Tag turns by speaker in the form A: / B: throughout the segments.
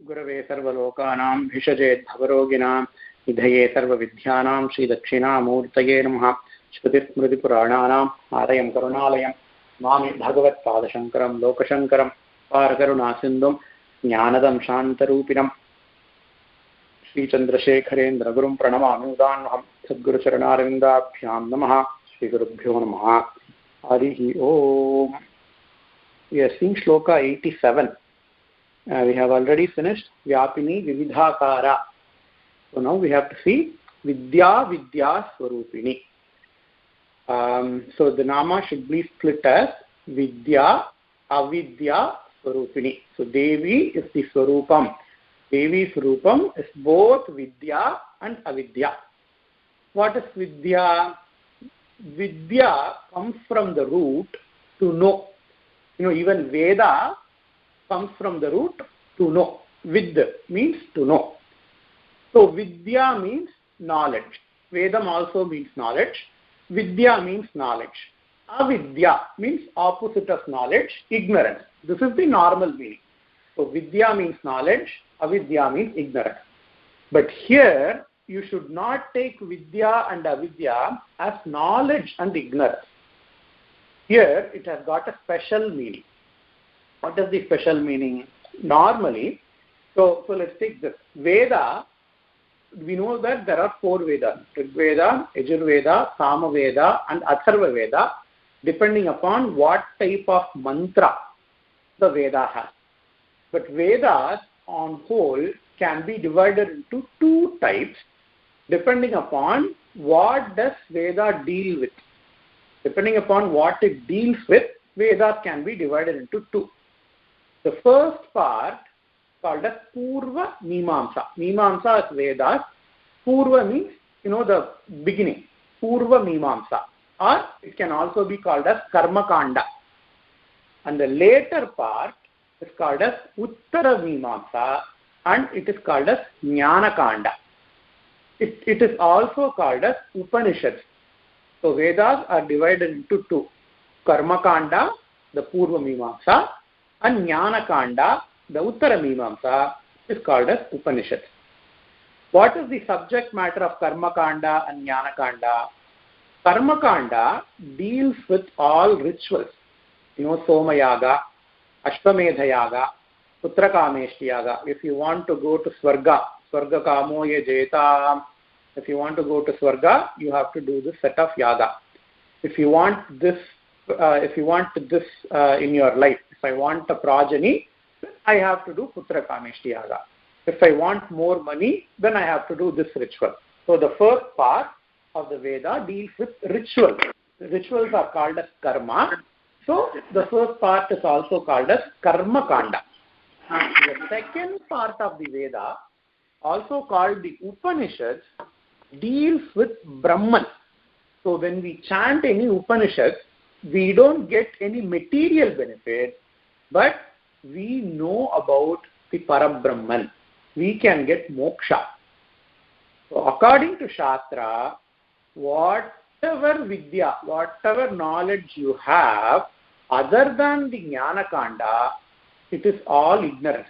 A: गुरवे सर्वलोकानां भिषजेद्भवरोगिणां निधये सर्वविद्यानां श्रीदक्षिणामूर्तये नमः। श्रुतिस्मृतिपुराणानाम् आलयं करुणालयं नमामि भगवत्पादशङ्करं लोकशङ्करं पारकरुणासिन्धुं ज्ञानदं शान्तरूपिणं श्रीचन्द्रशेखरेन्द्रगुरुं प्रणमामि उदान्वहं। सद्गुरुचरणारविन्दाभ्यां नमः। श्रीगुरुभ्यो नमः। हरिः ओम्। We are seeing shloka 87. We have already finished Vyapini Vividhakara. So now we have to see Vidya Vidya Swarupini. So the nama should be split as Vidya Avidya Swarupini. So Devi is the Swarupam. Devi Swarupam is both Vidya and Avidya. What is Vidya? Vidya comes from the root to know. Even Veda comes from the root to know. Vid means to know. So Vidya means knowledge. Vedam also means knowledge. Vidya means knowledge. Avidya means opposite of knowledge, ignorance. This is the normal meaning. So Vidya means knowledge, Avidya means ignorance. But here you should not take Vidya and Avidya as knowledge and ignorance. Here it has got a special meaning. What is the special meaning? Normally, so let's take this. Veda, we know that there are 4 Vedas. Rigveda, Yajurveda, Samaveda and Atharva Veda, depending upon what type of mantra the Veda has. But Vedas on whole can be divided into 2 types depending upon what does Veda deal with. Depending upon what it deals with, Vedas can be divided into 2. The first part called as Purva Mimamsa. Mimamsa is Vedas. Purva means, the beginning. Purva Mimamsa. Or it can also be called as Karma Kanda. And the later part is called as Uttara Mimamsa and it is called as Jnana Kanda. It is also called as Upanishads. So Vedas are divided into 2. Karma Kanda, the Purva Mimamsa, and Jnana Kanda, the Uttara Mimamsa, is called as Upanishads. What is the subject matter of Karma Kanda and Jnana Kanda? Karma Kanda deals with all rituals. Soma Yaga, Ashwamedha Yaga, Putrakameshti Yaga. If you want to go to Swarga, Swarga Kamo Ye Jeta. If you want to go to Swarga, you have to do this set of yaga. If you want this, in your life, if I want a progeny, I have to do Putra Kameshti Yaga. If I want more money, then I have to do this ritual. So the first part of the Veda deals with rituals. Rituals are called as karma. So the first part is also called as Karma Kanda. The second part of the Veda, also called the Upanishads, deals with Brahman. So when we chant any Upanishads, we don't get any material benefit, but we know about the Parabrahman. We can get moksha. So according to Shastra, whatever vidya, whatever knowledge you have, other than the Jnana Kanda, it is all ignorance.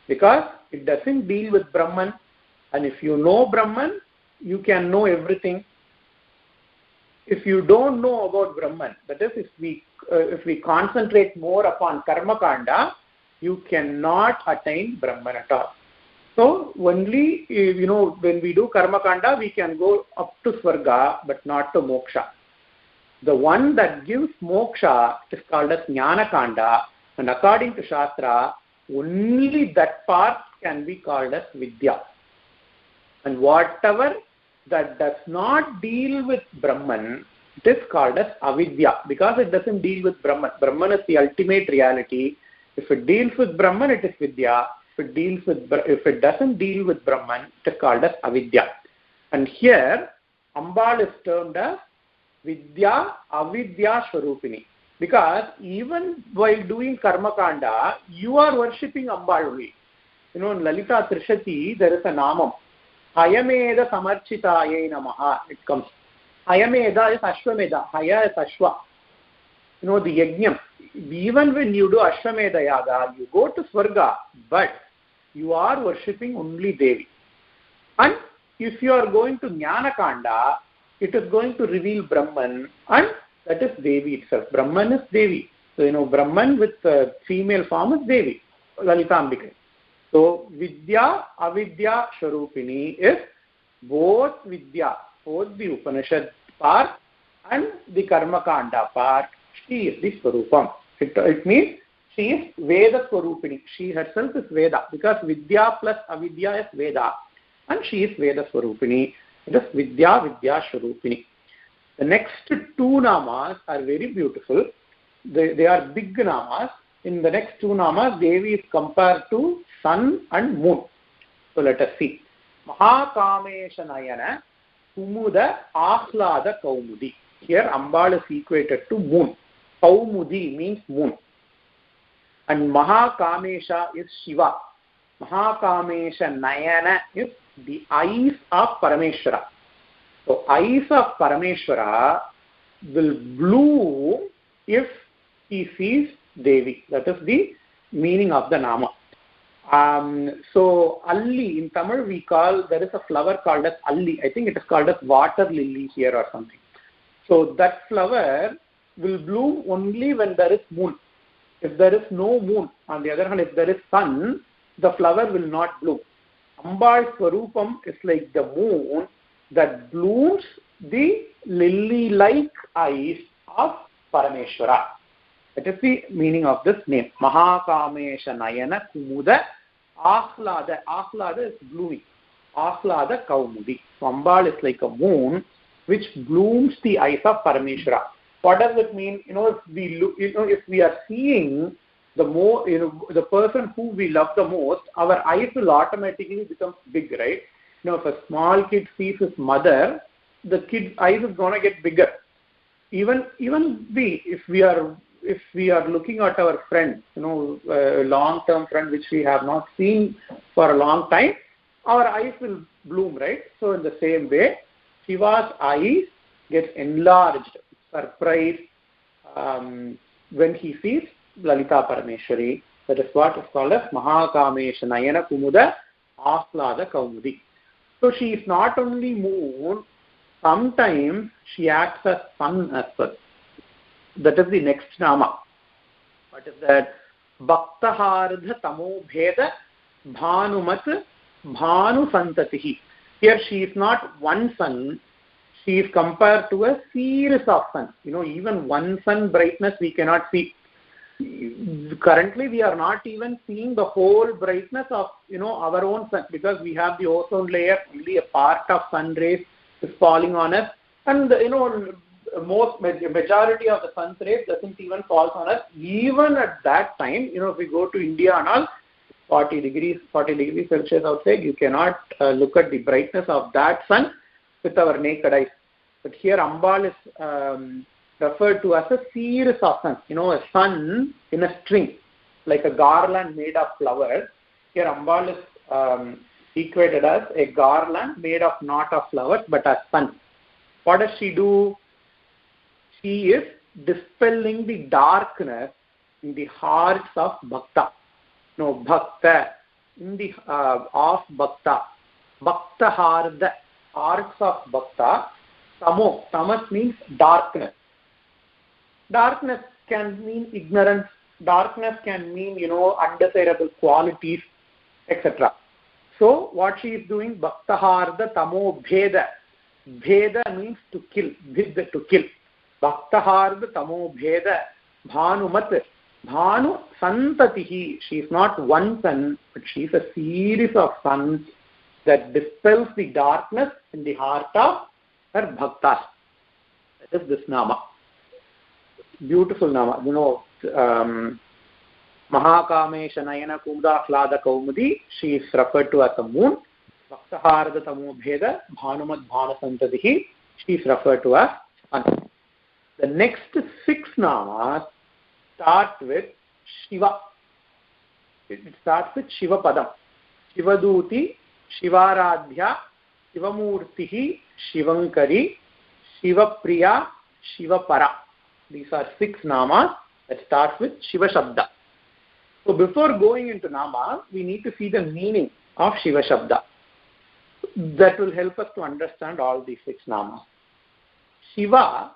A: Because it doesn't deal with Brahman. And if you know Brahman, you can know everything. If you don't know about Brahman, that is, if we concentrate more upon Karma Kanda, you cannot attain Brahman at all. So only, when we do Karma Kanda, we can go up to Swarga, but not to Moksha. The one that gives Moksha is called as Jnana Kanda, and according to Shastra, only that part can be called as Vidya. And whatever that does not deal with Brahman, it is called as Avidya, because it doesn't deal with Brahman. Brahman is the ultimate reality. If it deals with Brahman, it is Vidya. If it doesn't deal with Brahman, it is called as Avidya. And here, Ambal is termed as Vidya Avidya Swarupini. Because even while doing Karma Kanda, you are worshipping Ambal only. In Lalita Trishati, there is a Namam. Hayameda Samarchitaye Namaha, it comes. Hayameda is Ashwamedha. Haya is Ashwa. The Yajnam. Even when you do Ashwamedha Yaga, you go to Swarga, but you are worshipping only Devi. And if you are going to Jnana Kanda, it is going to reveal Brahman, and that is Devi itself. Brahman is Devi. So, Brahman with female form is Devi, Lalitambika. So, Vidya, Avidya, Sharupini is both Vidya, both the Upanishad part and the Karma Kanda part. She is the Swarupam. It means she is Veda Swarupini. She herself is Veda, because Vidya plus Avidya is Veda, and she is Veda Swarupini. It is Vidya, Vidya Swarupini. The next two namas are very beautiful. They are big namas. In the next two namas, Devi is compared to sun and moon. So let us see. Mahakamesha Nayana Kumuda Ahlada Kaumudi. Here Ambal is equated to moon. Kaumudi means moon. And Mahakamesha is Shiva. Mahakamesha Nayana is the eyes of Parameshwara. So eyes of Parameshwara will bloom if he sees Devi. That is the meaning of the Nama. So Alli, in Tamil we call, there is a flower called as Alli. I think it is called as water lily here or something. So that flower will bloom only when there is moon. If there is no moon, on the other hand, if there is sun, the flower will not bloom. Ambal's Swarupam is like the moon that blooms the lily-like eyes of Parameshwara. That is the meaning of this name. Mahakamesha Nayana Kumuda Ahlada. Ahlada is blooming. Ahlada Kaumudi. So Ambal is like a moon which blooms the eyes of Parameshwara. What does it mean? If we are seeing the person who we love the most, our eyes will automatically become big, right? If a small kid sees his mother, the kid's eyes is gonna get bigger. Even if we are looking at our friend, a long-term friend which we have not seen for a long time, our eyes will bloom, right? So in the same way, Shiva's eyes get enlarged, surprised when he sees Lalita Parameshwari. That is what is called as Mahakamesha Nayana Kumuda Ahlada Kaumudi. So she is not only moon, sometimes she acts as sun as well. That is the next nama. What is that? Bhaktahardha Tamo Bheda Bhanumat Bhanu Santatihi. Here she is not one sun, she is compared to a series of suns. Even one sun brightness we cannot see. Currently we are not even seeing the whole brightness of our own sun, because we have the ozone layer. Only a part of sun rays is falling on us, and majority of the sun's rays doesn't even fall on us. Even at that time, if we go to India and all, 40 degrees Celsius outside, you cannot look at the brightness of that sun with our naked eyes. But here Ambal is referred to as a series of suns. A sun in a string, like a garland made of flowers. Here Ambal is equated as a garland made of not of flowers but as sun. What does she do? She is dispelling the darkness in the hearts of Bhakta. Bhakta, in the of Bhakta. Bhakta Harda, hearts of Bhakta. Tamo, tamas means darkness. Darkness can mean ignorance. Darkness can mean, undesirable qualities, etc. So, what she is doing, Bhaktaharda Tamo Bheda. Bheda means to kill, Bhid to kill. Bhaktaharda Tamo Bheda Bhanumat Bhanu Santatihi. She is not one sun, but she is a series of suns that dispels the darkness in the heart of her bhaktas. That is this nama. Beautiful nama. Mahakamesha Nayana Kumuda Ahlada Kaumudi. She is referred to as a moon. Bhaktaharada Tamo Bheda Bhanumat Bhana Santatihi. She is referred to as sun. The next 6 namas start with Shiva. It starts with Shiva Padam. Shivaduti, Shivaradhya, Shivamurtihi, Shivankari, Shivapriya, Shivapara. These are 6 namas that start with Shiva Shabda. So before going into Nama, we need to see the meaning of Shiva Shabda. That will help us to understand all these 6 Namas. Shiva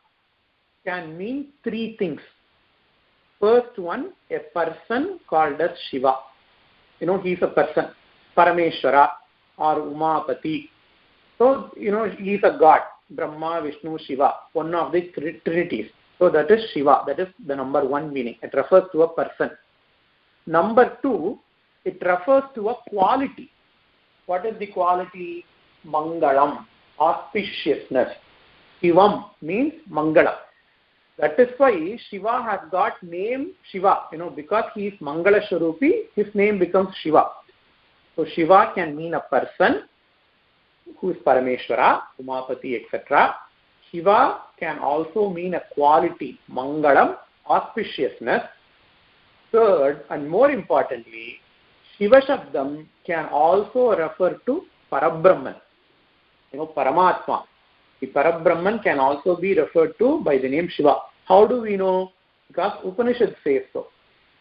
A: can mean 3 things. First one, a person called as Shiva. He's a person, Parameshwara or Umapati. So, he's a god, Brahma, Vishnu, Shiva, one of the trinities. So that is Shiva. That is the number 1 meaning. It refers to a person. Number 2, it refers to a quality. What is the quality? Mangalam, auspiciousness. Shivam means Mangalam. That is why Shiva has got name Shiva. Because he is Mangala Sharupi, his name becomes Shiva. So Shiva can mean a person who is Parameshwara, Umapati, etc. Shiva can also mean a quality, Mangalam, auspiciousness. Third, and more importantly, Shiva Shabdam can also refer to Parabrahman, Paramatma. The Parabrahman can also be referred to by the name Shiva. How do we know? Because Upanishad says so.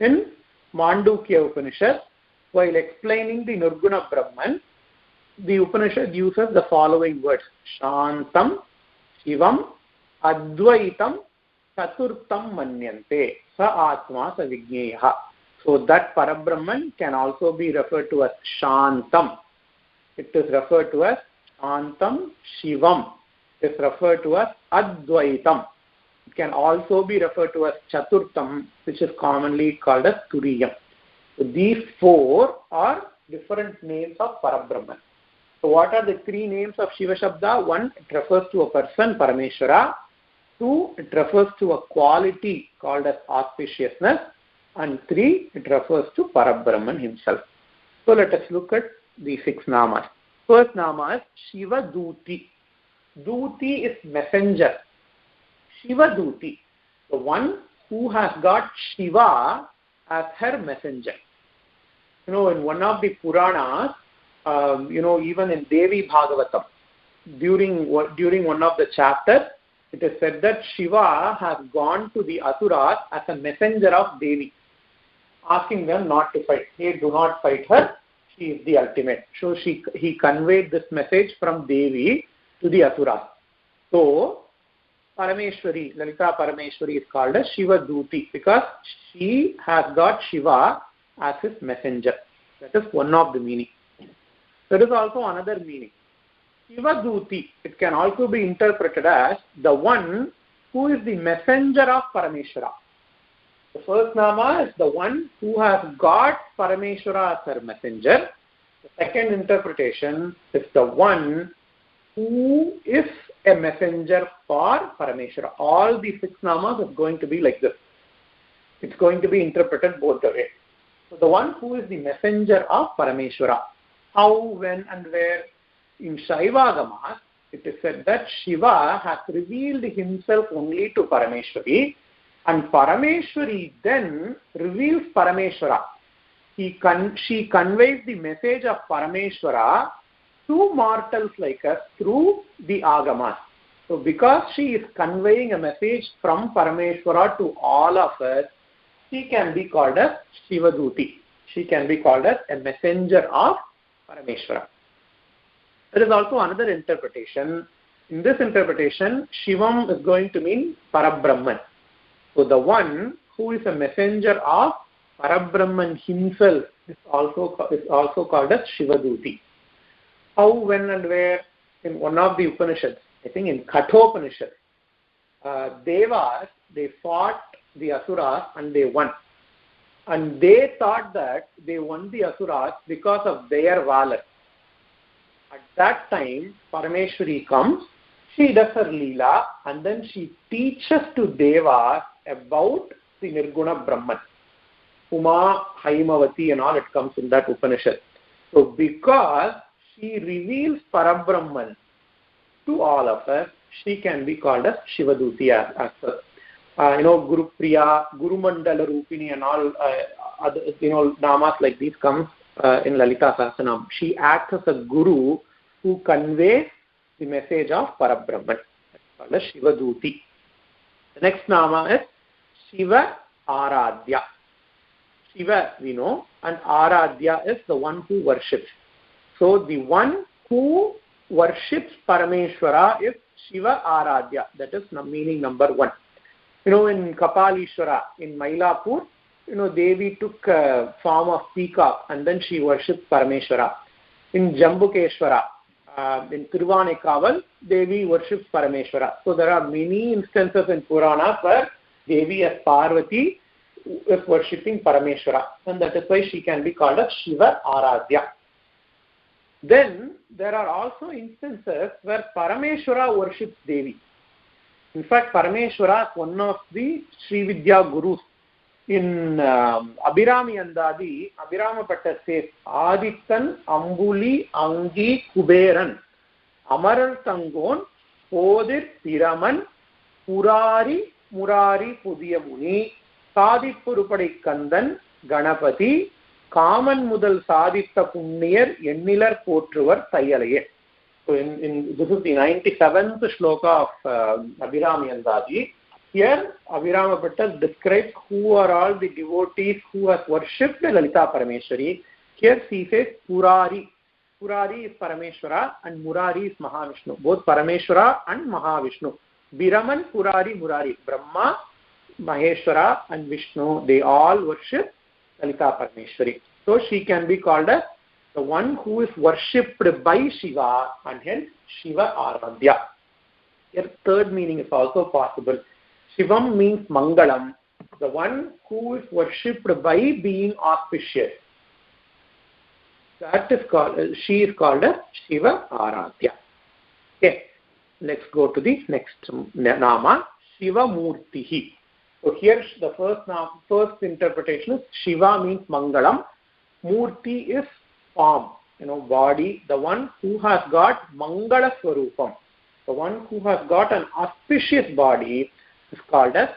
A: In Mandukya Upanishad, while explaining the Nirguna Brahman, the Upanishad uses the following words: Shantam, Shivam, Advaitam, Chaturtam Manyante, Sa Atma Sa Vijñeya. So that Parabrahman can also be referred to as Shantam. It is referred to as Shantam, Shivam. It is referred to as Advaitam. It can also be referred to as Chaturtam, which is commonly called as Turiyam. So these 4 are different names of Parabrahman. So what are the 3 names of Shiva Shabda? 1, it refers to a person, Parameshwara. 2, it refers to a quality called as auspiciousness. And 3, it refers to Parabrahman himself. So let us look at the 6 Namas. First Nama is Shiva Duti. Duti is messenger. Shiva Duti, the one who has got Shiva as her messenger. In one of the Puranas, even in Devi Bhagavatam, during one of the chapters, it is said that Shiva has gone to the Asuras as a messenger of Devi, asking them not to fight. Hey, do not fight her. She is the ultimate. So he conveyed this message from Devi to the Asuras. So Parameshwari, Lalita Parameshwari is called as Shiva Duti because she has got Shiva as his messenger. That is one of the meaning. There is also another meaning. Shiva Duti, it can also be interpreted as the one who is the messenger of Parameshwara. The first Nama is the one who has got Parameshwara as her messenger. The second interpretation is the one who is a messenger for Parameshwara. All the 6 Namas are going to be like this. It's going to be interpreted both the way. So the one who is the messenger of Parameshwara. How, when and where? In Shaivagamas, it is said that Shiva has revealed himself only to Parameshwari, and Parameshwari then reveals Parameshwara. She conveys the message of Parameshwara to mortals like us through the Agamas. So because she is conveying a message from Parameshwara to all of us, she can be called as Shiva Duti. She can be called as a messenger of Parameshwara. There is also another interpretation. In this interpretation, Shivam is going to mean Parabrahman. So the one who is a messenger of Parabrahman himself is also called as Shiva Duti. How, when and where? In one of the Upanishads, I think in Kathopanishad, Devas, they fought the Asuras and they won. And they thought that they won the Asuras because of their valor. At that time, Parameshwari comes, she does her Leela, and then she teaches to Devas about the Nirguna Brahman. Uma, Haimavati and all, it comes in that Upanishad. So because she reveals Parabrahman to all of us, she can be called as Shiva Duti as well. Guru Priya, Guru Mandala Rupini and all other, namas like these comes in Lalita Sahasranam. She acts as a guru who conveys the message of Parabrahman. That's called as Shiva Duti. The next nama is Shiva Aradhya. Shiva we know, and Aradhya is the one who worships. So the one who worships Parameshwara is Shiva Aradhya. That is meaning number one. In Kapalishwara, in Mailapur, Devi took a form of peacock and then she worshipped Parameshwara. In Jambukeshwara, in Tiruvanekaval, Devi worships Parameshwara. So there are many instances in Purana where Devi as Parvati is worshipping Parameshwara, and that is why she can be called as Shiva Aradhya. Then there are also instances where Parameshwara worships Devi. In fact, Parameshwara is one of the Sri Vidya Gurus. In Abhirami Andadi, Abhirama Bhatta says, Adittan, Ambuli, Angi, Kuberan, Amarar Tangon, Podir, Piraman, Purari, Murari, Pudiyamuni, Sadipurupadi Kandan, Ganapati, Kaman Mudal Saditha Punniyar, Yennilar Potruvar, Sayalaye. So this is the 97th shloka of Abhirami Andadi. Here, Abhirama Bhatta describes who are all the devotees who have worshipped Lalita Parameshwari. Here he says Purari. Purari is Parameshwara and Murari is Mahavishnu. Both Parameshwara and Mahavishnu. Biraman, Purari, Murari. Brahma, Maheshwara and Vishnu, they all worship Lalita Parameshwari. So she can be called as the one who is worshipped by Shiva, and hence Shiva Aradhya. Here third meaning is also possible. Shivam means Mangalam, the one who is worshipped by being auspicious. That is called, she is called as Shiva Aradhya. Okay, let's go to the next nama, Shiva Murtihi. So here the first interpretation is Shiva means Mangalam, Murti is form, body, the one who has got Mangala Swarupam. The one who has got an auspicious body is called as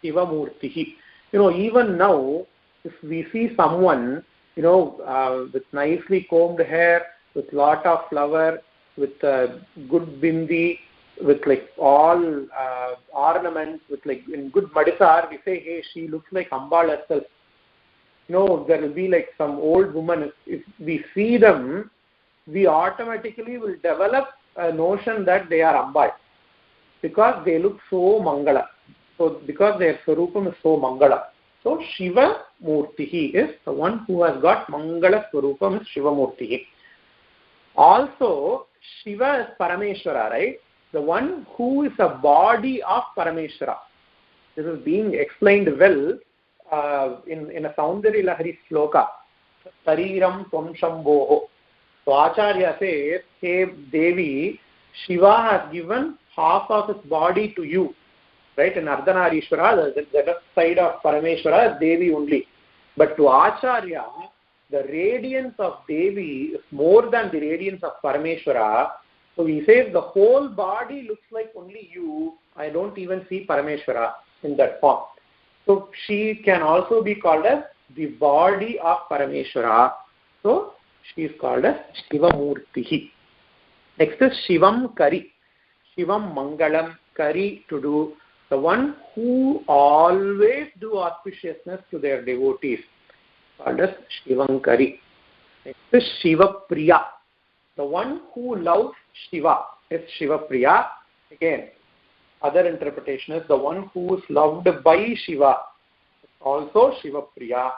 A: Shiva Murtihi. Even now, if we see someone, with nicely combed hair, with lot of flower, with good bindi, with like all ornaments, with like in good madisar, we say, hey, she looks like Ambal herself. There will be like some old woman. If we see them, we automatically will develop a notion that they are Ambal, because they look so Mangala. So because their Swarupam is so Mangala. So Shiva Murtihi is the one who has got Mangala Swarupam is Shiva Murtihi. Also, Shiva is Parameshwara, right? The one who is a body of Parameshwara. This is being explained well in a Saundari Lahari sloka. Sariram Tvam Shambhoho. So Acharya says, hey Devi, Shiva has given half of his body to you. Right? In Ardhanarishwara, the side of Parameshwara is Devi only. But to Acharya, the radiance of Devi is more than the radiance of Parameshwara. So he says the whole body looks like only you. I don't even see Parameshwara in that form. So she can also be called as the body of Parameshwara. So she is called as Shiva Murtihi. Next is Shivam Kari. Shivam Mangalam, Kari to do. The one who always do auspiciousness to their devotees, called as Shivam Kari. Next is Shiva Priya. The one who loves Shiva is Shiva Priya. Again, other interpretation is the one who is loved by Shiva, also Shiva Priya.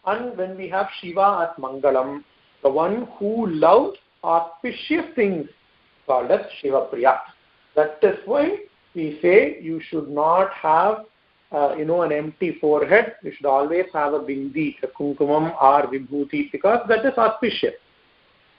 A: And when we have Shiva as Mangalam, the one who loves auspicious things, called as Shiva Priya. That is why we say you should not have an empty forehead. You should always have a bindi, a kumkumam or vibhuti, because that is auspicious.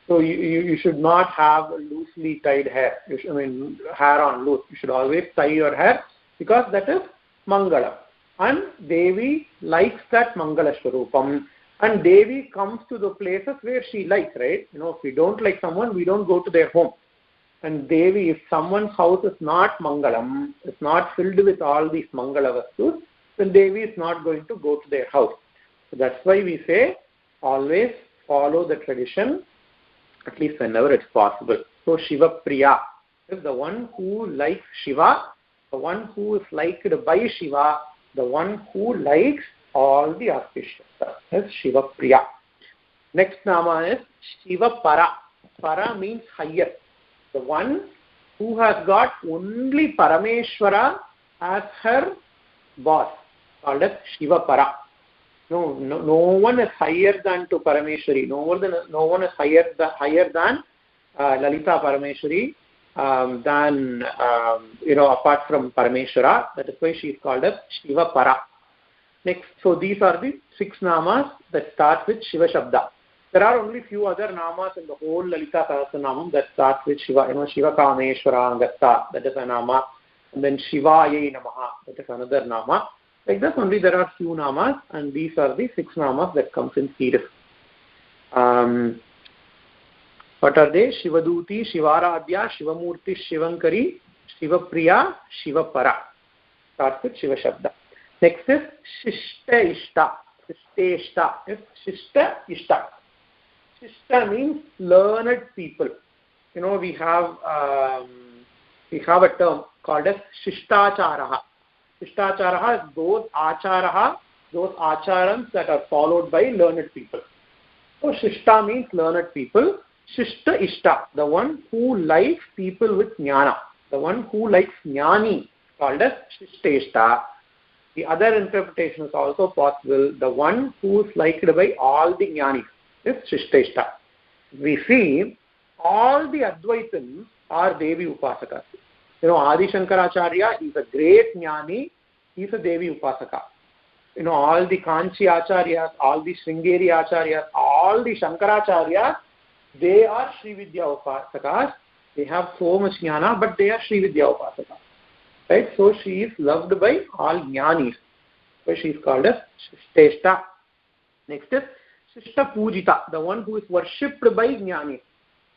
A: So you should not have loosely tied hair. Hair on loose. You should always tie your hair, because that is Mangala. And Devi likes that Mangala Swarupam. And Devi comes to the places where she likes, right? If we don't like someone, we don't go to their home. And Devi, if someone's house is not Mangalam, is not filled with all these Mangala Vastus, then Devi is not going to go to their house. So that's why we say always follow the tradition, at least whenever it's possible. So Shiva Priya is the one who likes Shiva, the one who is liked by Shiva, the one who likes all the auspicious. Is Shiva Priya. Next nama is Shiva Para. Para means higher. The one who has got only Parameshwara as her boss, called as Shiva Para. No one is higher than to Parameshwari. No one is higher than Lalita Parameshwari than apart from Parameshwara. That is why she is called as Shiva Para. Next, so these are the 6 namas that start with Shiva Shabda. There are only few other namas in the whole Lalita Sahasranamam that start with Shiva. Shiva Kameshwara Gatta, that is a nama. And then Shivayai Namaha, that is another nama. Like that only there are few namas, and these are the 6 namas that comes in series. What are they? Shivaduti, Shivaradhya, Shivamurti, Shivankari, Shivapriya, Shivapara. Starts with Shiva Shabda. Next is Shishta Ishta. Shishta is Shishta Ishta. Shishta means learned people. We have a term called as Shishtacharaha. Shishtacharaha is those acharams that are followed by learned people. So Shishta means learned people. Shishta Ishta, the one who likes people with jnana. The one who likes jnani, called as Shishta Ishta. The other interpretation is also possible. The one who is liked by all the jnanis is Shishta Ishta. We see all the Advaitins are Devi Upasakas. Adi Shankaracharya is a great jnani. He is a Devi Upasaka. All the Kanchi Acharyas, all the Sringeri Acharyas, all the Shankaracharyas, they are Sri Vidya Upasakas. They have so much jnana, but they are Sri Vidya Upasakas. Right? So she is loved by all jnanis. So she is called as Shishteshta. Next is Shishta Pujita, the one who is worshipped by jnanis.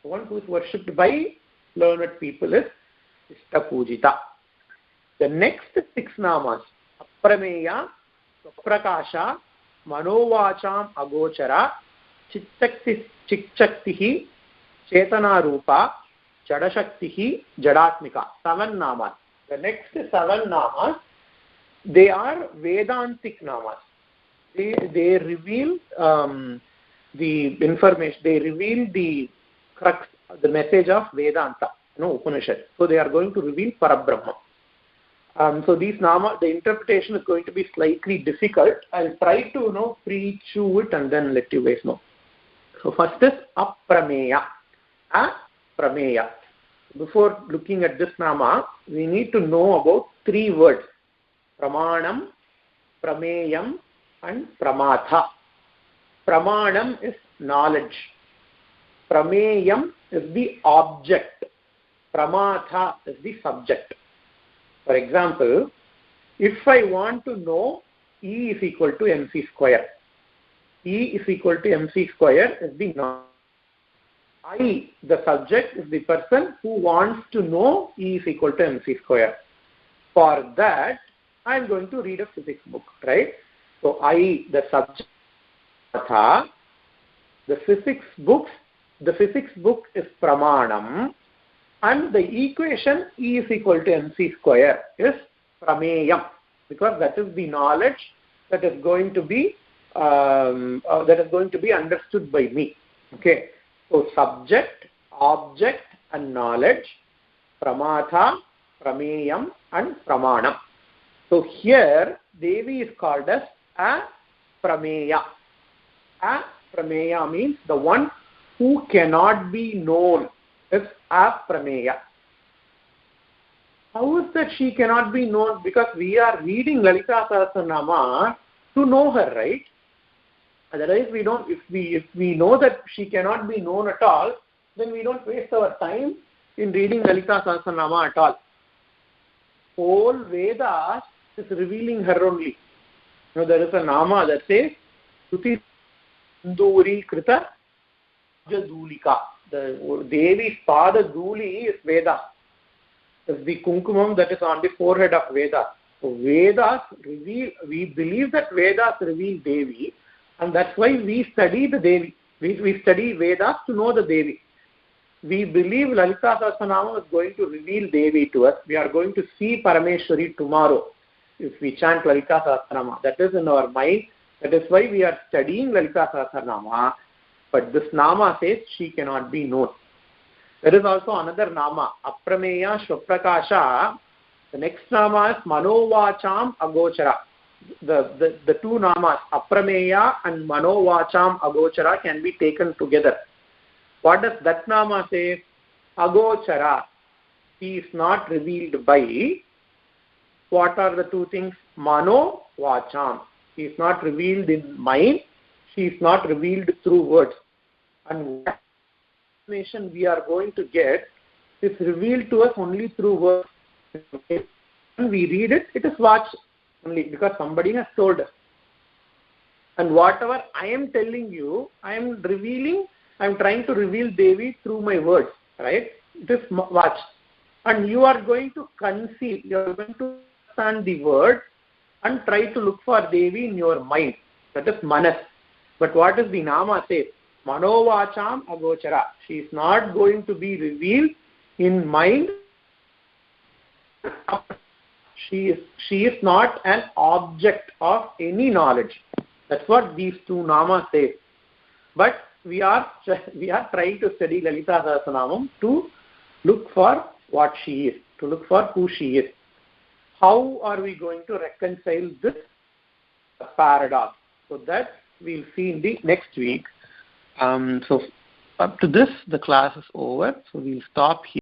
A: The one who is worshipped by learned people is Shishta Pujita. The next 6 namas, Aprameya, Prakasha, Manovacham Agochara, Chikchaktihi, Chetana Rupa, Jadashaktihi, Jadatmika. 7 namas. The next 7 namas, they are Vedantic namas. They reveal the information, they reveal the crux, the message of Vedanta, Upanishad. So they are going to reveal Parabrahma. So these nama, the interpretation is going to be slightly difficult. I'll try to preach through it and then let you guys know. So first is Aprameya. Aprameya. Before looking at this nama, we need to know about 3 words: Pramanam, Prameyam, and Pramatha. Pramanam is knowledge. Prameyam is the object. Pramatha is the subject. For example, if I want to know E is equal to mc square, E is equal to mc square is the knowledge. I, the subject, is the person who wants to know E is equal to mc square. For that, I am going to read a physics book, right? So I, the subject, the physics book is Pramanam, and the equation E is equal to mc square is Prameyam, because that is the knowledge that is going to be understood by me. Okay. So subject, object, and knowledge, Pramatha, Prameyam, and Pramanam. So here Devi is called as a Prameya. A Prameya means the one who cannot be known is a Prameya. How is that she cannot be known? Because we are reading Lalita Sahasranama to know her, right? Otherwise, we don't. If we know that she cannot be known at all, then we don't waste our time in reading Lalita Sahasranama at all. Whole Vedas is revealing her only. There is a nama that says Suti Sinduri Krita Jadulika. The Devi's Pada Duli is Veda. It's the Kunkumam that is on the forehead of Vedas. So Vedas reveal. We believe that Vedas reveal Devi. And that's why we study the Devi. We study Vedas to know the Devi. We believe Lalita Sahasranama is going to reveal Devi to us. We are going to see Parameshwari tomorrow. if we chant Lalita Sahasranama. That is in our mind. That is why we are studying Lalita Sahasranama. But this nama says she cannot be known. There is also another nama, Aprameya Shvaprakasha. The next nama is Manovacham Agochara. The two namas, Aprameya and Manovacham Agochara, can be taken together. What does that nama say? Agochara. He is not revealed by. What are the two things? Mano Vacham. He is not revealed in mind. She is not revealed through words. And what information we are going to get is revealed to us only through words. When we read it, it is Vach only because somebody has told us. And whatever I am telling you, I am trying to reveal Devi through my words. Right? It is Vach. And you are going to conceive, you are going to understand the word and try to look for Devi in your mind. That is Manas. But what does the Nama say? Manovacham Agochara. She is not going to be revealed in mind. She is not an object of any knowledge. That's what these two Namas say. But we are trying to study Lalita Sahasranamam to look for what she is, to look for who she is. How are we going to reconcile this paradox? So that we'll see in the next week. So up to this, the class is over. So we'll stop here.